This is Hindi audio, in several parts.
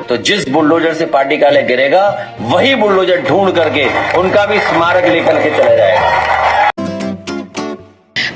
तो जिस बुलडोजर से पार्टी कार्यालय गिरेगा वही बुलडोजर ढूंढ करके उनका भी स्मारक लेकर के चला जाएगा।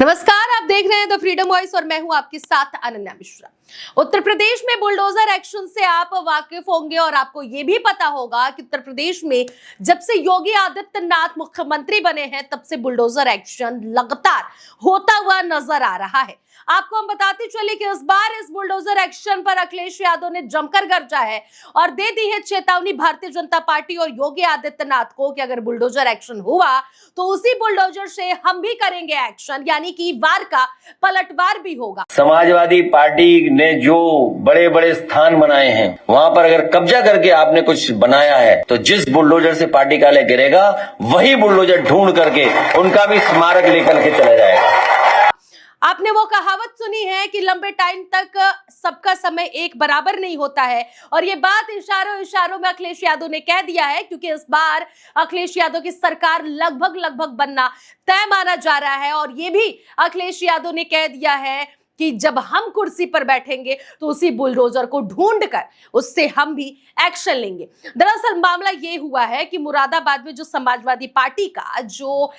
नमस्कार, आप देख रहे हैं द फ्रीडम वॉइस और मैं हूं आपके साथ अनन्या मिश्रा। उत्तर प्रदेश में बुलडोजर एक्शन से आप वाकिफ होंगे और आपको यह भी पता होगा कि उत्तर प्रदेश में जब से योगी आदित्यनाथ मुख्यमंत्री बने हैं तब से बुलडोजर एक्शन लगातार होता हुआ नजर आ रहा है। आपको हम बताते चले कि इस बार इस बुलडोजर एक्शन पर अखिलेश यादव ने जमकर गरजा है और दे दी है चेतावनी भारतीय जनता पार्टी और योगी आदित्यनाथ को कि अगर बुलडोजर एक्शन हुआ तो उसी बुलडोजर से हम भी करेंगे एक्शन, यानी कि वार का पलटवार भी होगा। समाजवादी पार्टी ने जो बड़े बड़े स्थान बनाए हैं वहां पर अगर कब्जा करके आपने कुछ बनाया है तो जिस बुलडोजर से पार्टी कार्यालय गिरेगा वही बुलडोजर ढूंढ करके उनका भी स्मारक लेकर के चला जाएगा। आपने वो कहावत सुनी है कि लंबे टाइम तक सबका समय एक बराबर नहीं होता है, और ये बात इशारों में अखिलेश यादव ने कह दिया है, क्योंकि इस बार अखिलेश यादव की सरकार लगभग बनना तय माना जा रहा है। और ये भी अखिलेश यादव ने कह दिया है कि जब हम कुर्सी पर बैठेंगे तो उसी बुलडोजर को ढूंढकर उससे हम भी एक्शन लेंगे। दरअसल मामला ये हुआ है कि मुरादाबाद में जो समाजवादी पार्टी का जो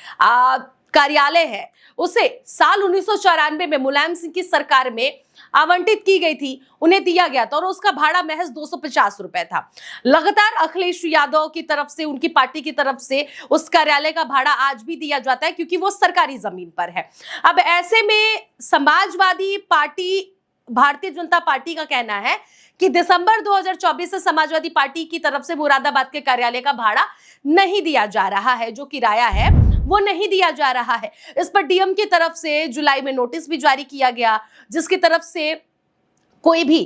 कार्यालय है उसे साल 1994 में मुलायम सिंह की सरकार में आवंटित की गई थी, उन्हें दिया गया था और उसका भाड़ा महज 250 रुपए था। लगातार अखिलेश यादव की तरफ से, उनकी पार्टी की तरफ से उस कार्यालय का भाड़ा आज भी दिया जाता है क्योंकि वो सरकारी जमीन पर है। अब ऐसे में समाजवादी पार्टी, भारतीय जनता पार्टी का कहना है कि दिसंबर 2024 से समाजवादी पार्टी की तरफ से मुरादाबाद के कार्यालय का भाड़ा नहीं दिया जा रहा है, जो किराया है वो नहीं दिया जा रहा है। इस पर डीएम की तरफ से जुलाई में नोटिस भी जारी किया गया, जिसकी तरफ से कोई भी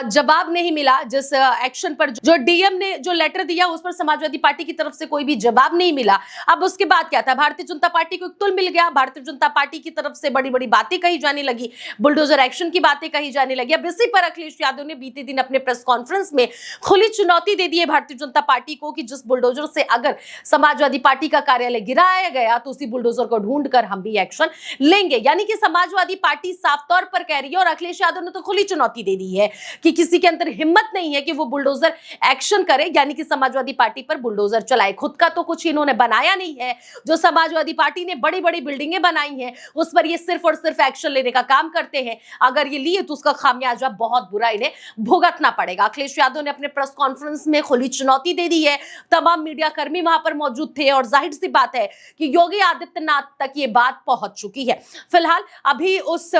जवाब नहीं मिला। जिस एक्शन पर जो डीएम ने जो लेटर दिया उस पर समाजवादी पार्टी की तरफ से कोई भी जवाब नहीं मिला। अब उसके बाद क्या था, भारतीय जनता पार्टी को एक तुल मिल गया। भारतीय जनता पार्टी की तरफ से बड़ी बड़ी बातें कही जाने लगी, बुलडोजर एक्शन की बातें कही जाने लगी। अब इसी पर अखिलेश यादव ने बीते दिन अपने प्रेस कॉन्फ्रेंस में खुली चुनौती दे दी है भारतीय जनता पार्टी को कि जिस बुलडोजर से अगर समाजवादी पार्टी का कार्यालय गिराया गया तो उसी बुलडोजर को ढूंढकर हम भी एक्शन लेंगे। यानी कि समाजवादी पार्टी साफ तौर पर कह रही है, और अखिलेश यादव ने तो खुली चुनौती दे दी है कि किसी के अंदर हिम्मत नहीं है कि वो बुलडोजर एक्शन करे, यानी कि समाजवादी पार्टी पर बुलडोजर चलाए। खुद का तो कुछ इन्होंने बनाया नहीं है। जो समाजवादी पार्टी ने बड़ी बड़ी बिल्डिंगें बनाई हैं उस पर ये सिर्फ और सिर्फ एक्शन लेने का काम करते हैं। अगर ये लिए तो उसका खामियाजा बहुत बुरा इन्हें भुगतना पड़ेगा। अखिलेश यादव ने अपने प्रेस कॉन्फ्रेंस में खुली चुनौती दे दी है। तमाम मीडिया कर्मी वहां पर मौजूद थे और जाहिर सी बात है कि योगी आदित्यनाथ तक ये बात पहुंच चुकी है। फिलहाल अभी उस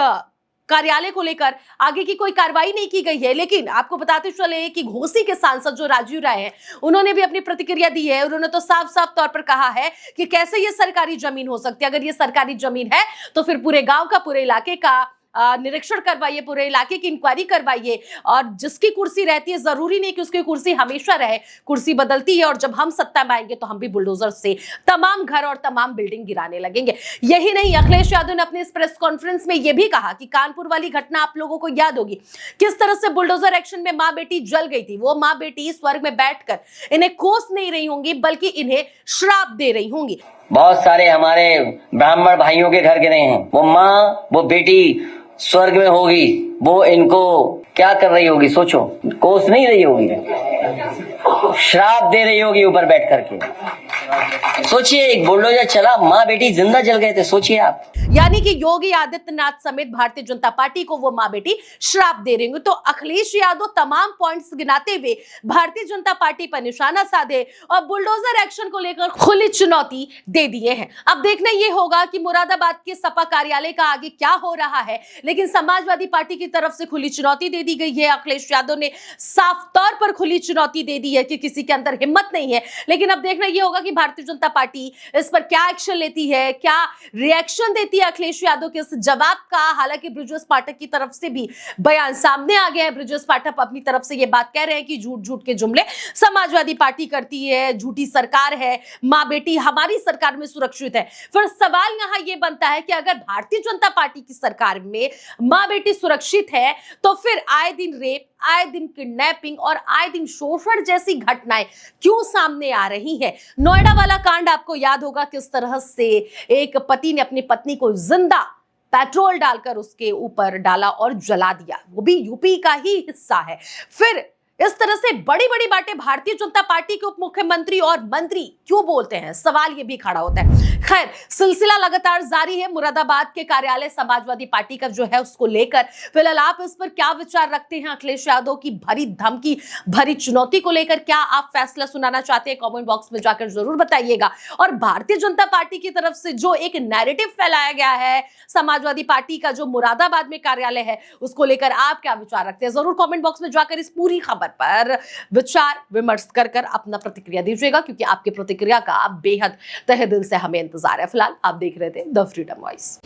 कार्यालय को लेकर आगे की कोई कार्रवाई नहीं की गई है, लेकिन आपको बताते चले कि घोसी के सांसद जो राजीव राय हैं उन्होंने भी अपनी प्रतिक्रिया दी है। उन्होंने तो साफ साफ तौर पर कहा है कि कैसे ये सरकारी जमीन हो सकती है। अगर ये सरकारी जमीन है तो फिर पूरे गांव का, पूरे इलाके का निरीक्षण करवाइए, पूरे इलाके की इंक्वायरी करवाइए, और जिसकी कुर्सी रहती है जरूरी नहीं कि उसकी कुर्सी हमेशा रहे, कुर्सी बदलती है। और जब हम सत्ता में आएंगे तो हम भी बुलडोजर से तमाम घर और तमाम बिल्डिंग गिराने लगेंगे। यही नहीं, अखिलेश यादव ने अपने इस प्रेस कॉन्फ्रेंस में यह भी कहा कि कानपुर वाली घटना आप लोगों को याद होगी, किस तरह से बुलडोजर एक्शन में मां बेटी जल गई थी। वो मां बेटी स्वर्ग में बैठकर इन्हें कोस नहीं रही होंगी बल्कि इन्हें श्राप दे रही होंगी। बहुत सारे हमारे ब्राह्मण भाइयों के घर गिरे हैं, वो माँ वो बेटी स्वर्ग में होगी, वो इनको क्या कर रही होगी सोचो, कोस नहीं रही होगी, श्राप दे रही होगी ऊपर बैठ करके। सोचिए, एक बुलडोजर चला, माँ बेटी जिंदा जल गए थे, सोचिए आप। यानी कि योगी आदित्यनाथ समेत भारतीय जनता पार्टी को वो मां बेटी श्राप दे रही होंगी। तो अखिलेश यादव तमाम पॉइंट्स गिनाते हुए भारतीय जनता पार्टी पर निशाना साधे और बुलडोजर एक्शन को लेकर खुली चुनौती दे दिए हैं। अब देखना यह होगा कि मुरादाबाद के सपा कार्यालय का आगे क्या हो रहा है, लेकिन समाजवादी पार्टी की तरफ से खुली चुनौती दे दी गई है। अखिलेश यादव ने साफ तौर पर खुली चुनौती दे दी है कि किसी के अंदर हिम्मत नहीं है। लेकिन अब देखना यह होगा कि भारतीय जनता पार्टी इस पर क्या एक्शन लेती है, क्या रिएक्शन देती है अखिलेश यादव के इस जवाब का। हालांकि बृजेश पाठक की तरफ से भी बयान सामने आ गया है। बृजेश पाठक अपनी तरफ से यह बात कह रहे हैं कि झूठ झूठ के जुमले समाजवादी पार्टी करती है, झूठी सरकार है, मां बेटी हमारी सरकार में सुरक्षित है। फिर सवाल यहां यह बनता है कि अगर भारतीय जनता पार्टी की सरकार में मां बेटी सुरक्षित है तो फिर आए दिन रेप, आए दिन किडनैपिंग और आए दिन शोषण जैसी घटनाएं क्यों सामने आ रही है। नोएडा वाला कांड आपको याद होगा, किस तरह से एक पति ने अपनी पत्नी को जिंदा पेट्रोल डालकर उसके ऊपर डाला और जला दिया, वो भी यूपी का ही हिस्सा है। फिर इस तरह से बड़ी बड़ी बातें भारतीय जनता पार्टी के उप मुख्यमंत्री और मंत्री क्यों बोलते हैं, सवाल ये भी खड़ा होता है। खैर, सिलसिला लगातार जारी है। मुरादाबाद के कार्यालय समाजवादी पार्टी का जो है उसको लेकर फिलहाल आप इस पर क्या विचार रखते हैं? अखिलेश यादव की भरी धमकी भरी चुनौती को लेकर क्या आप फैसला सुनाना चाहते हैं? कमेंट बॉक्स में जाकर जरूर बताइएगा। और भारतीय जनता पार्टी की तरफ से जो एक नैरेटिव फैलाया गया है समाजवादी पार्टी का जो मुरादाबाद में कार्यालय है, उसको लेकर आप क्या विचार रखते हैं? जरूर कमेंट बॉक्स में जाकर इस पूरी खबर पर विचार विमर्श कर अपना प्रतिक्रिया दीजिएगा, क्योंकि आपकी प्रतिक्रिया का बेहद तहे दिल से हमें इंतजार है। फिलहाल आप देख रहे थे द फ्रीडम वॉइस।